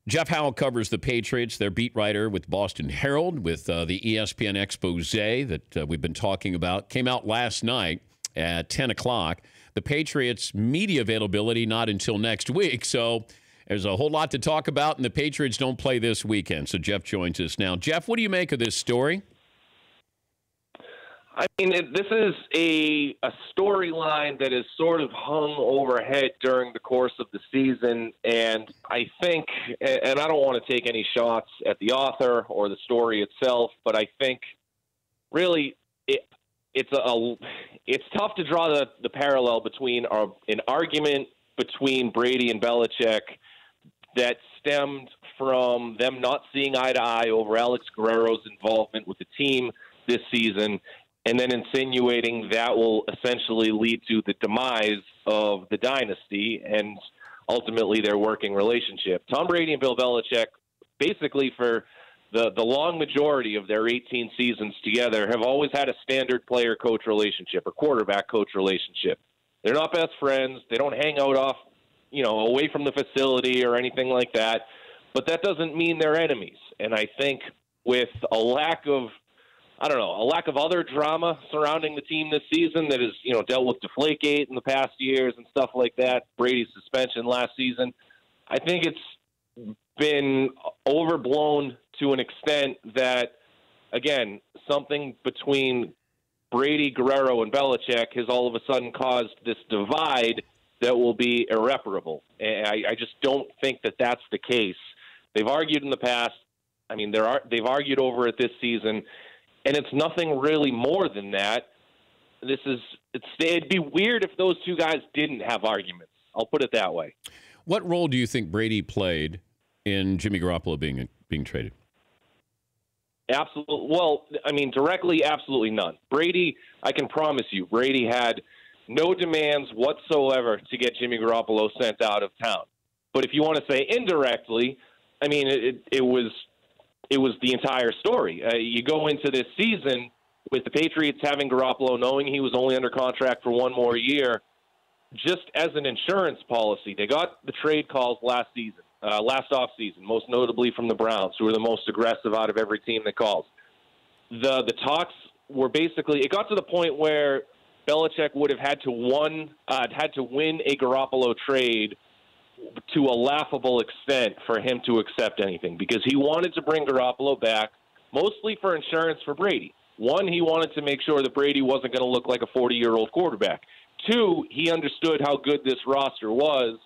Jeff Howe covers the Patriots, their beat writer with Boston Herald, with the ESPN expose that we've been talking about. Came out last night at 10 o'clock. The Patriots' media availability not until next week. So there's a whole lot to talk about, and the Patriots don't play this weekend. So Jeff joins us now. Jeff, what do you make of this story? I mean, this is a storyline that is sort of hung overhead during the course of the season, and I think, and I don't want to take any shots at the author or the story itself, but I think really it's tough to draw the parallel between an argument between Brady and Belichick that stemmed from them not seeing eye to eye over Alex Guerrero's involvement with the team this season, and then insinuating that will essentially lead to the demise of the dynasty and ultimately their working relationship. Tom Brady and Bill Belichick, basically for the long majority of their 18 seasons together, have always had a standard player-coach relationship, a quarterback-coach relationship. They're not best friends. They don't hang out away from the facility or anything like that. But that doesn't mean they're enemies. And I think with a lack of other drama surrounding the team this season that has, dealt with Deflategate in the past years and stuff like that, Brady's suspension last season, I think it's been overblown to an extent that, again, something between Brady, Guerrero, and Belichick has all of a sudden caused this divide that will be irreparable. And I just don't think that that's the case. They've argued in the past. I mean, they've argued over it this season. And it's nothing really more than that. It'd be weird if those two guys didn't have arguments. I'll put it that way. What role do you think Brady played in Jimmy Garoppolo being traded? Absolutely. Well, I mean, directly, absolutely none. Brady, I can promise you, Brady had no demands whatsoever to get Jimmy Garoppolo sent out of town. But if you want to say indirectly, I mean, it was the entire story. You go into this season with the Patriots having Garoppolo, knowing he was only under contract for one more year, just as an insurance policy. They got the trade calls last offseason, most notably from the Browns, who were the most aggressive out of every team that calls. The talks were basically, it got to the point where Belichick would have had to win a Garoppolo trade to a laughable extent for him to accept anything, because he wanted to bring Garoppolo back mostly for insurance for Brady. One, he wanted to make sure that Brady wasn't going to look like a 40-year-old quarterback. Two, he understood how good this roster was,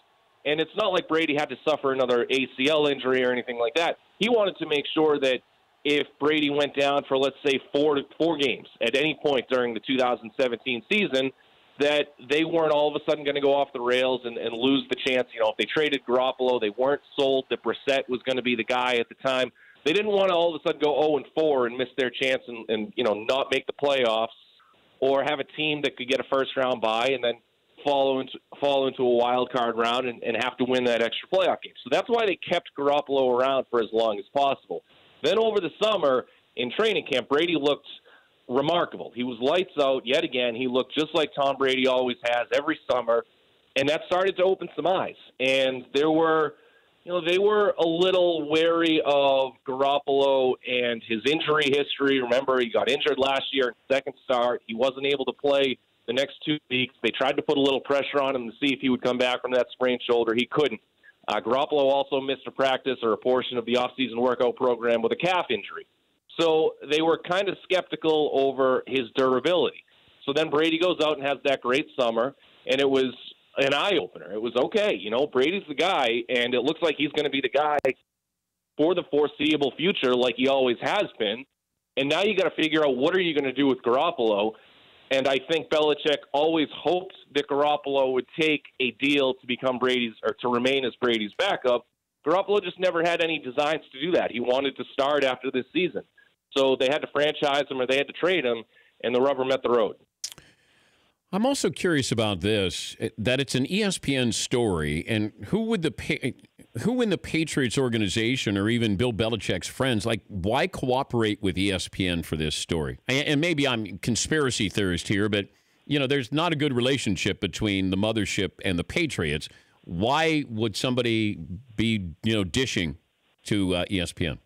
and it's not like Brady had to suffer another ACL injury or anything like that. He wanted to make sure that if Brady went down for, let's say, four games at any point during the 2017 season, that they weren't all of a sudden going to go off the rails and lose the chance. If they traded Garoppolo, they weren't sold that Brissett was going to be the guy at the time. They didn't want to all of a sudden go 0-4 and miss their chance and not make the playoffs, or have a team that could get a first-round bye and then fall into a wild card round and have to win that extra playoff game. So that's why they kept Garoppolo around for as long as possible. Then over the summer in training camp, Brady looked remarkable. He was lights out yet again. He looked just like Tom Brady always has every summer, and that started to open some eyes. And they were a little wary of Garoppolo and his injury history. Remember, he got injured last year, second start. He wasn't able to play the next 2 weeks. They tried to put a little pressure on him to see if he would come back from that sprained shoulder. He couldn't. Garoppolo also missed a practice or a portion of the offseason workout program with a calf injury. So they were kind of skeptical over his durability. So then Brady goes out and has that great summer, and it was an eye-opener. It was, okay, Brady's the guy, and it looks like he's going to be the guy for the foreseeable future like he always has been. And now you got to figure out, what are you going to do with Garoppolo? And I think Belichick always hoped that Garoppolo would take a deal to remain as Brady's backup. Garoppolo just never had any designs to do that. He wanted to start after this season. So they had to franchise him or they had to trade him, and the rubber met the road. I'm also curious about this, that it's an ESPN story, and who in the Patriots organization or even Bill Belichick's friends, why cooperate with ESPN for this story? And maybe I'm conspiracy theorist here, but, there's not a good relationship between the mothership and the Patriots. Why would somebody be, dishing to ESPN?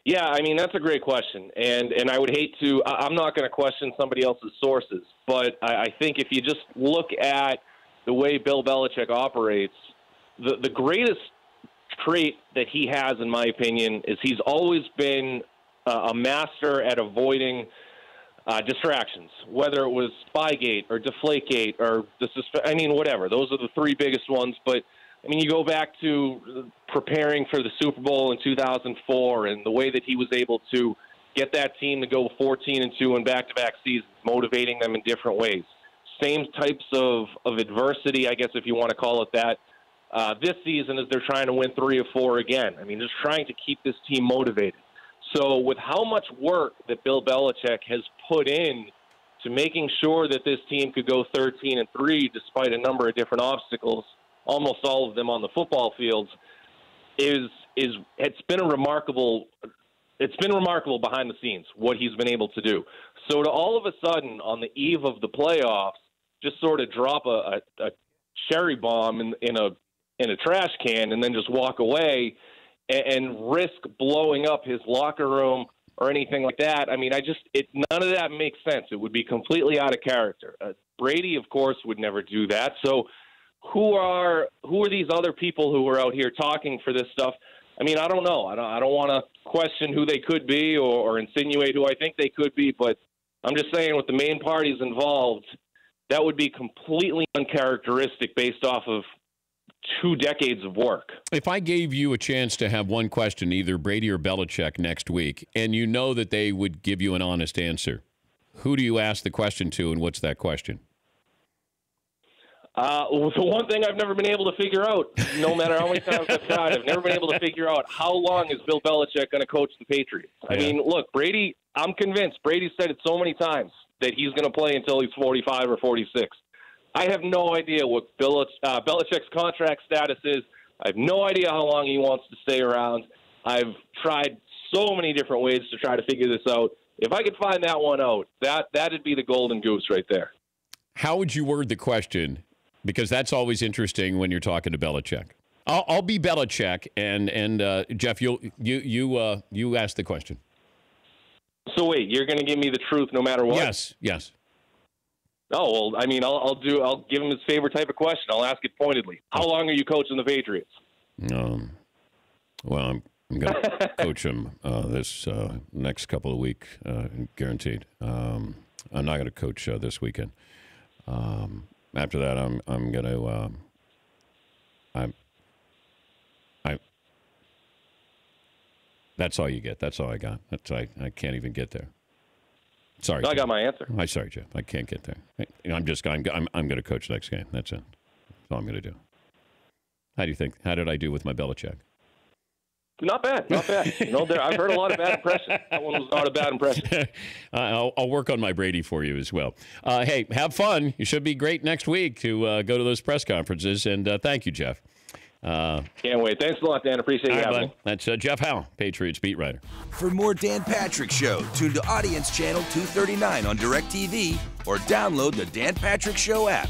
Yeah, I mean, that's a great question. And I would hate to – I'm not going to question somebody else's sources. But I think if you just look at the way Bill Belichick operates, the greatest trait that he has, in my opinion, is he's always been a master at avoiding distractions, whether it was Spygate or Deflategate or whatever. Those are the three biggest ones. But, I mean, you go back to preparing for the Super Bowl in 2004 and the way that he was able to get that team to go 14-2 in back-to-back seasons, motivating them in different ways. Same types of adversity, I guess, if you want to call it that, this season as they're trying to win 3 or 4 again. I mean, just trying to keep this team motivated. So with how much work that Bill Belichick has put in to making sure that this team could go 13-3 despite a number of different obstacles, almost all of them on the football fields, it's been remarkable behind the scenes what he's been able to do. So to all of a sudden on the eve of the playoffs just sort of drop a cherry bomb in a trash can and then just walk away and risk blowing up his locker room or anything like that. I mean, none of that makes sense. It would be completely out of character. Brady, of course, would never do that. So who are these other people who are out here talking for this stuff? I mean, I don't know. I don't want to question who they could be or insinuate who I think they could be, but I'm just saying with the main parties involved, that would be completely uncharacteristic based off of 2 decades of work. If I gave you a chance to have one question, either Brady or Belichick next week, and you know that they would give you an honest answer, who do you ask the question to, and what's that question? The one thing I've never been able to figure out, no matter how many times I've tried, I've never been able to figure out how long is Bill Belichick going to coach the Patriots. Yeah. I mean, look, Brady, I'm convinced, Brady said it so many times that he's going to play until he's 45 or 46. I have no idea what Belichick's contract status is. I have no idea how long he wants to stay around. I've tried so many different ways to try to figure this out. If I could find that one out, that'd be the golden goose right there. How would you word the question? Because that's always interesting when you're talking to Belichick. I'll be Belichick, and Jeff, you ask the question. So wait, you're going to give me the truth no matter what? Yes. Oh, well, I mean, I'll give him his favorite type of question. I'll ask it pointedly. How long are you coaching the Patriots? Well, I'm going to coach him this next couple of weeks, guaranteed. I'm not going to coach this weekend. After that, I'm going to that's all you get. That's all I got. I can't even get there. Sorry, I got my answer. I'm sorry, Jeff. I can't get there. I'm going to coach next game. That's it. That's all I'm going to do. How do you think? How did I do with my Belichick? Not bad. I've heard a lot of bad impressions. That one was not a bad impression. I'll work on my Brady for you as well. Hey, have fun. You should be great next week to go to those press conferences. And thank you, Jeff. Can't wait. Thanks a lot, Dan. Appreciate you having me. That's Jeff Howe, Patriots beat writer. For more Dan Patrick Show, tune to Audience Channel 239 on DirecTV or download the Dan Patrick Show app.